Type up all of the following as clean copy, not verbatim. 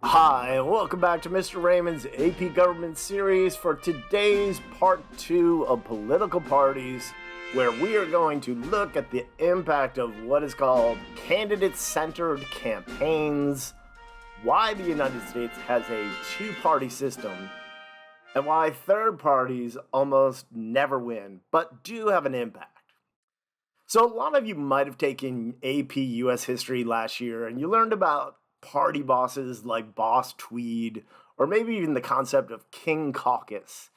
Hi, and welcome back to Mr. Raymond's AP Government series for today's part 2 of political parties, where we are going to look at the impact of what is called candidate-centered campaigns, why the United States has a two-party system, and why third parties almost never win, but do have an impact. So a lot of you might have taken AP US history last year, and you learned about party bosses like Boss Tweed, or maybe even the concept of King Caucus.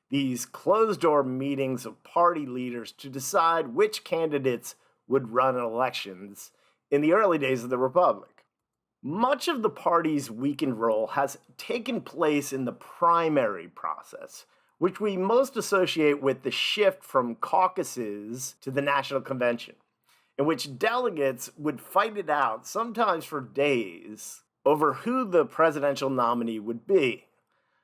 These closed-door meetings of party leaders to decide which candidates would run elections in the early days of the Republic. Much of the party's weakened role has taken place in the primary process, which we most associate with the shift from caucuses to the National Convention, in which delegates would fight it out, sometimes for days, over who the presidential nominee would be.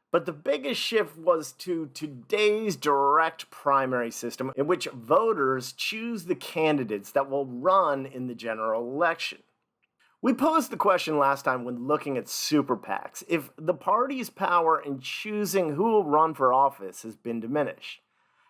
But the biggest shift was to today's direct primary system, in which voters choose the candidates that will run in the general election. We posed the question last time when looking at super PACs, if the party's power in choosing who will run for office has been diminished.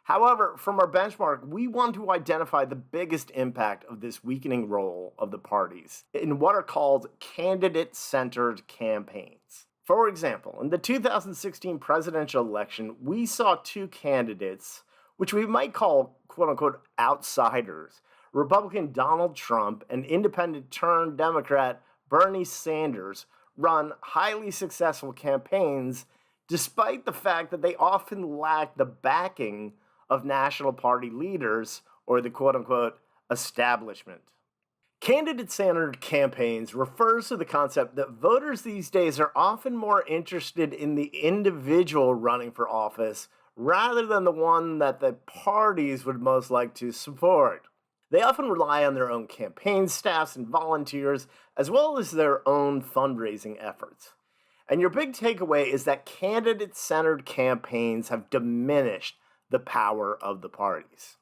However, from our benchmark, we want to identify the biggest impact of this weakening role of the parties in what are called candidate-centered campaigns. For example, in the 2016 presidential election, we saw two candidates, which we might call quote-unquote outsiders, Republican Donald Trump and independent-turned-Democrat Bernie Sanders, run highly successful campaigns despite the fact that they often lack the backing of national party leaders or the quote-unquote establishment. Candidate-centered campaigns refers to the concept that voters these days are often more interested in the individual running for office rather than the one that the parties would most like to support. They often rely on their own campaign staffs and volunteers, as well as their own fundraising efforts. And your big takeaway is that candidate-centered campaigns have diminished the power of the parties.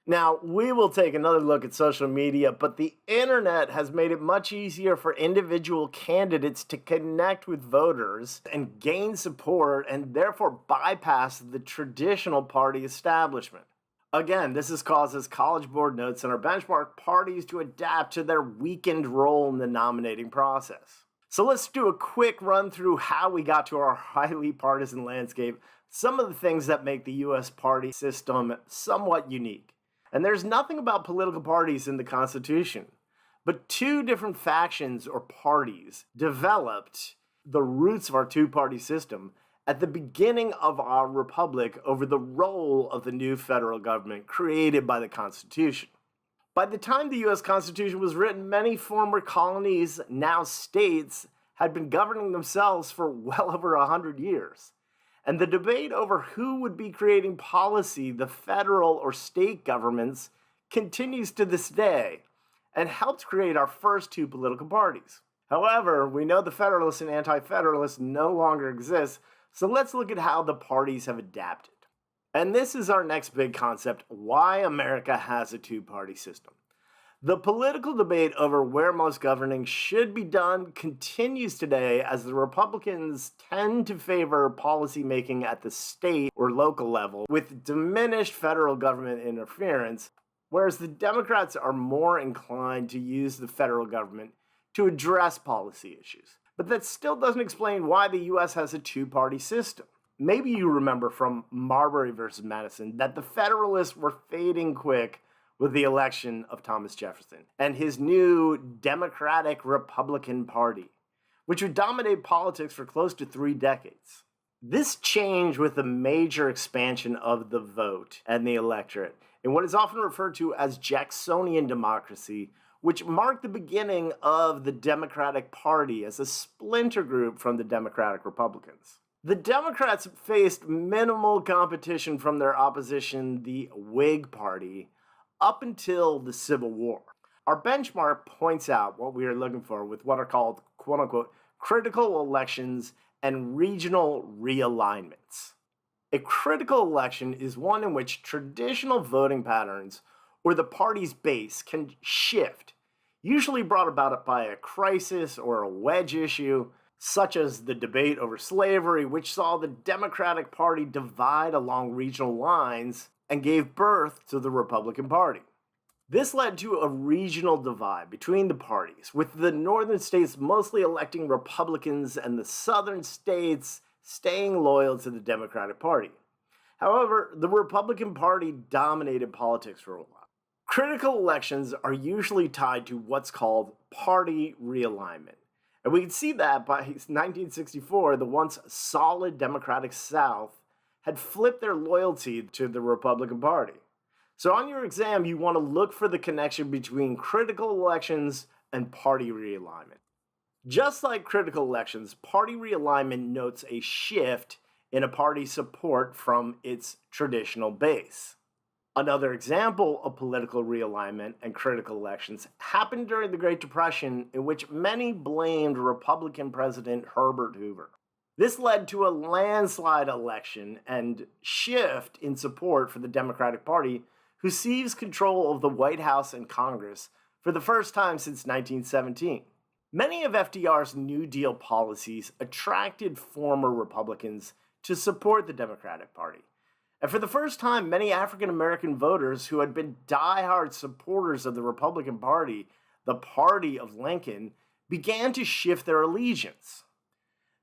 Now, we will take another look at social media, but the internet has made it much easier for individual candidates to connect with voters and gain support and therefore bypass the traditional party establishment. Again, this has caused, as College Board notes in our benchmark, parties to adapt to their weakened role in the nominating process. So let's do a quick run through how we got to our highly partisan landscape, some of the things that make the US party system somewhat unique. And there's nothing about political parties in the Constitution, but two different factions or parties developed the roots of our two-party system at the beginning of our republic over the role of the new federal government created by the Constitution. By the time the US Constitution was written, many former colonies, now states, had been governing themselves for well over 100 years. And the debate over who would be creating policy, the federal or state governments, continues to this day and helped create our first two political parties. However, we know the Federalists and Anti-Federalists no longer exist, so let's look at how the parties have adapted. And this is our next big concept, why America has a two-party system. The political debate over where most governing should be done continues today as the Republicans tend to favor policy making at the state or local level with diminished federal government interference, whereas the Democrats are more inclined to use the federal government to address policy issues. But that still doesn't explain why the US has a two-party system. Maybe you remember from Marbury versus Madison that the Federalists were fading quick with the election of Thomas Jefferson and his new Democratic Republican Party, which would dominate politics for close to 3 decades. This changed with the major expansion of the vote and the electorate in what is often referred to as Jacksonian democracy, which marked the beginning of the Democratic Party as a splinter group from the Democratic Republicans. The Democrats faced minimal competition from their opposition, the Whig Party, up until the Civil War. Our benchmark points out what we are looking for with what are called, quote-unquote, critical elections and regional realignments. A critical election is one in which traditional voting patterns or the party's base can shift, usually brought about by a crisis or a wedge issue, such as the debate over slavery, which saw the Democratic Party divide along regional lines and gave birth to the Republican Party. This led to a regional divide between the parties, with the northern states mostly electing Republicans and the southern states staying loyal to the Democratic Party. However, the Republican Party dominated politics for a while. Critical elections are usually tied to what's called party realignment. And we can see that by 1964, the once solid Democratic South had flipped their loyalty to the Republican Party. So on your exam, you want to look for the connection between critical elections and party realignment. Just like critical elections, party realignment notes a shift in a party's support from its traditional base. Another example of political realignment and critical elections happened during the Great Depression, in which many blamed Republican President Herbert Hoover. This led to a landslide election and shift in support for the Democratic Party, who seized control of the White House and Congress for the first time since 1917. Many of FDR's New Deal policies attracted former Republicans to support the Democratic Party. And for the first time, many African American voters who had been diehard supporters of the Republican Party, the party of Lincoln, began to shift their allegiance.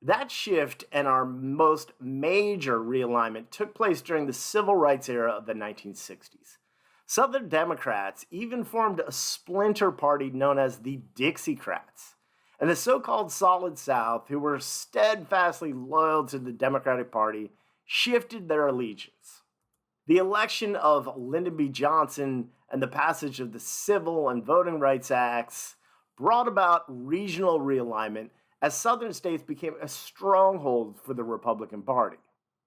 That shift and our most major realignment took place during the civil rights era of the 1960s. Southern Democrats even formed a splinter party known as the Dixiecrats, and the so-called Solid South, who were steadfastly loyal to the Democratic Party, shifted their allegiance. The election of Lyndon B. Johnson and the passage of the Civil and Voting Rights Acts brought about regional realignment as southern states became a stronghold for the Republican Party.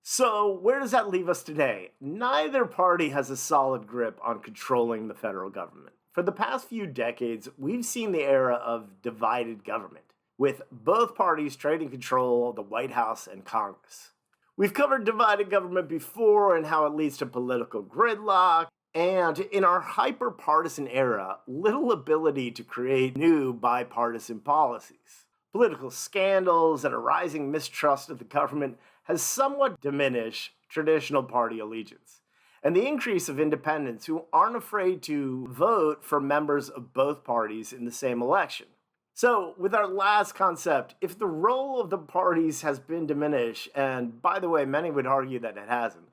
So, where does that leave us today? Neither party has a solid grip on controlling the federal government. For the past few decades, we've seen the era of divided government, with both parties trading control of the White House and Congress. We've covered divided government before and how it leads to political gridlock, and in our hyper-partisan era, little ability to create new bipartisan policies. Political scandals and a rising mistrust of the government has somewhat diminished traditional party allegiance, and the increase of independents who aren't afraid to vote for members of both parties in the same election. So, with our last concept, if the role of the parties has been diminished, and by the way, many would argue that it hasn't,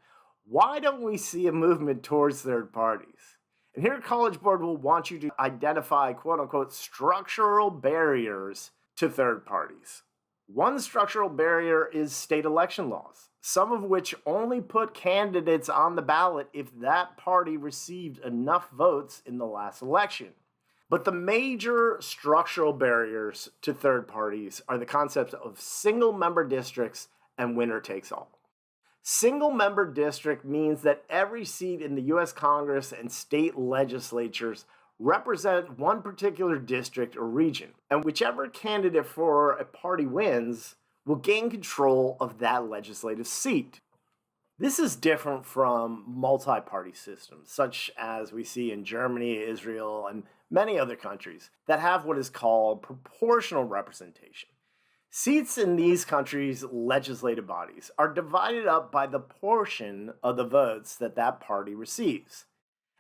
why don't we see a movement towards third parties? And here, College Board will want you to identify quote-unquote structural barriers to third parties. One structural barrier is state election laws, some of which only put candidates on the ballot if that party received enough votes in the last election. But the major structural barriers to third parties are the concepts of single-member districts and winner-takes-all. Single-member district means that every seat in the U.S. Congress and state legislatures represent one particular district or region, and whichever candidate for a party wins will gain control of that legislative seat. This is different from multi-party systems, such as we see in Germany, Israel, and many other countries that have what is called proportional representation. Seats in these countries' legislative bodies are divided up by the portion of the votes that that party receives.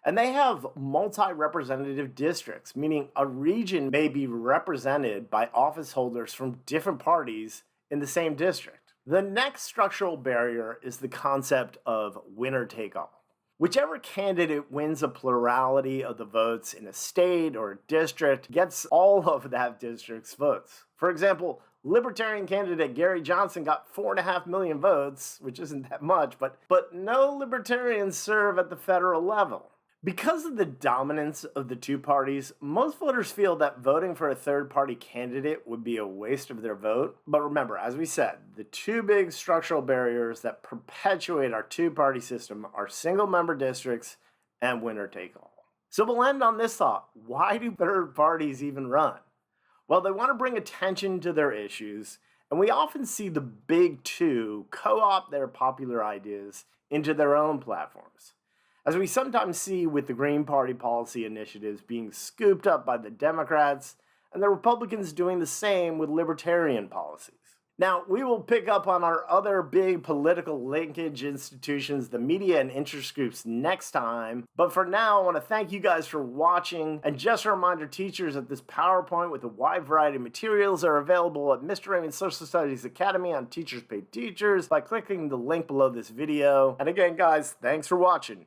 And they have multi-representative districts, meaning a region may be represented by office holders from different parties in the same district. The next structural barrier is the concept of winner-take-all. Whichever candidate wins a plurality of the votes in a state or a district gets all of that district's votes. For example, Libertarian candidate Gary Johnson got 4.5 million votes, which isn't that much, but no Libertarians serve at the federal level. Because of the dominance of the two parties, most voters feel that voting for a third-party candidate would be a waste of their vote. But remember, as we said, the two big structural barriers that perpetuate our two-party system are single-member districts and winner-take-all. So we'll end on this thought. Why do third parties even run? Well, they want to bring attention to their issues, and we often see the big two co-opt their popular ideas into their own platforms, as we sometimes see with the Green Party policy initiatives being scooped up by the Democrats and the Republicans doing the same with libertarian policies. Now, we will pick up on our other big political linkage institutions, the media and interest groups, next time. But for now, I want to thank you guys for watching. And just a reminder, teachers, that this PowerPoint with a wide variety of materials are available at Mr. Raymond's Social Studies Academy on Teachers Pay Teachers by clicking the link below this video. And again, guys, thanks for watching.